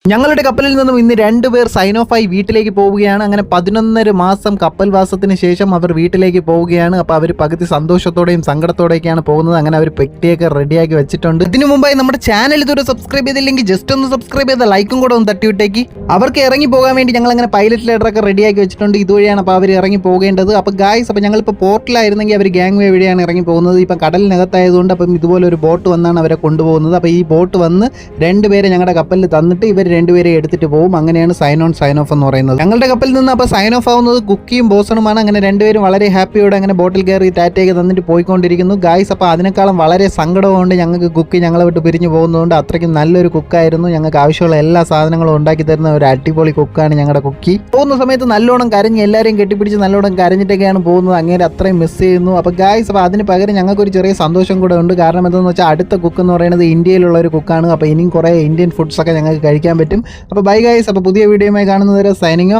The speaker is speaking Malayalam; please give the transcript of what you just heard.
ഞങ്ങളുടെ കപ്പലിൽ നിന്നും ഇന്ന് 2 പേർ സൈൻ ഓഫ് ആയി വീട്ടിലേക്ക് പോവുകയാണ്. അങ്ങനെ 11.5 മാസം കപ്പൽ വാസത്തിന് ശേഷം അവർ വീട്ടിലേക്ക് പോവുകയാണ്. അപ്പോൾ അവർ പകുതി സന്തോഷത്തോടെയും സങ്കടത്തോടെയൊക്കെയാണ് പോകുന്നത്. അങ്ങനെ അവർ പെട്ടിയൊക്കെ റെഡിയാക്കി വെച്ചിട്ടുണ്ട്. ഇതിനു മുമ്പായി നമ്മുടെ ചാനൽ ഇതുവരെ സബ്സ്ക്രൈബ് ചെയ്തില്ലെങ്കിൽ ജസ്റ്റ് ഒന്ന് സബ്സ്ക്രൈബ് ചെയ്ത ലൈക്കും കൂടെ ഒന്ന് തട്ടിവിട്ടേക്ക്. അവർക്ക് ഇറങ്ങി പോകാൻ വേണ്ടി ഞങ്ങൾ അങ്ങനെ പൈലറ്റ് ലെറ്ററൊക്കെ റെഡിയാക്കി വെച്ചിട്ടുണ്ട്. ഇതുവഴിയാണ് അപ്പോൾ അവർ ഇറങ്ങി പോകേണ്ടത്. അപ്പോൾ ഗായ്സ്, അപ്പോൾ ഞങ്ങളിപ്പോൾ പോർട്ടിലായിരുന്നെങ്കിൽ അവർ ഗാങ് വേ വഴിയാണ് ഇറങ്ങി പോകുന്നത്. ഇപ്പം കടലിനകത്തായതുകൊണ്ട് അപ്പം ഇതുപോലെ ഒരു ബോട്ട് വന്നാണ് അവരെ കൊണ്ടുപോകുന്നത്. അപ്പോൾ ഈ ബോട്ട് വന്ന് 2 പേരെ ഞങ്ങളുടെ കപ്പലിൽ തന്നിട്ട് ഇവർ 2 പേരെ എടുത്തിട്ട് പോകും. അങ്ങനെയാണ് സൈൻ ഓൺ സൈൻ ഓഫ് എന്ന് പറയുന്നത്. ഞങ്ങളുടെ കപ്പലിൽ നിന്ന് അപ്പോൾ സൈൻ ഓഫ് ആവുന്നത് കുക്കിയും ബോസണുമാണ്. അങ്ങനെ 2 പേരും വളരെ ഹാപ്പിയോടെ അങ്ങനെ ബോട്ടിൽ കയറി ടാറ്റയൊക്കെ തന്നിട്ട് പോയിക്കൊണ്ടിരിക്കുന്നു. ഗായ്സ്, അപ്പോൾ അതിനേക്കാളും വളരെ സങ്കടമുണ്ട് ഞങ്ങൾക്ക് കുക്കി ഞങ്ങളെ വിട്ട് പിരിഞ്ഞു പോകുന്നതുകൊണ്ട്. അത്രയ്ക്കും നല്ലൊരു കുക്കായിരുന്നു. ഞങ്ങൾക്ക് ആവശ്യമുള്ള എല്ലാ സാധനങ്ങളും ഉണ്ടാക്കി തരുന്ന ഒരു അടിപൊളി കുക്കാണ് ഞങ്ങളുടെ കുക്കി. പോകുന്ന സമയത്ത് നല്ലോണം കരഞ്ഞ് എല്ലാവരെയും കെട്ടിപ്പിടിച്ച് നല്ലോണം കരഞ്ഞിട്ടൊക്കെയാണ് പോകുന്നത്. അങ്ങനെ അത്രയും മിസ് ചെയ്യുന്നു. അപ്പോൾ ഗായ്സ്, അപ്പോൾ അതിന് പകരം ഞങ്ങൾക്കൊരു ചെറിയ സന്തോഷം കൂടെ ഉണ്ട്. കാരണം എന്താണെന്ന് വെച്ചാൽ അടുത്ത കുക്ക് എന്ന് പറയുന്നത് ഇന്ത്യയിലുള്ള ഒരു കുക്കാണ്. അപ്പോൾ ഇനിയും കുറേ ഇന്ത്യൻ ഫുഡ്സൊക്കെ ഞങ്ങൾക്ക് കഴിക്കാൻ പറ്റും. അപ്പോൾ ബൈ ഗൈസ്, അപ്പോൾ പുതിയ വീഡിയോയുമായി കാണുന്നതുവരെ സൈനിങ് ഓഫ്.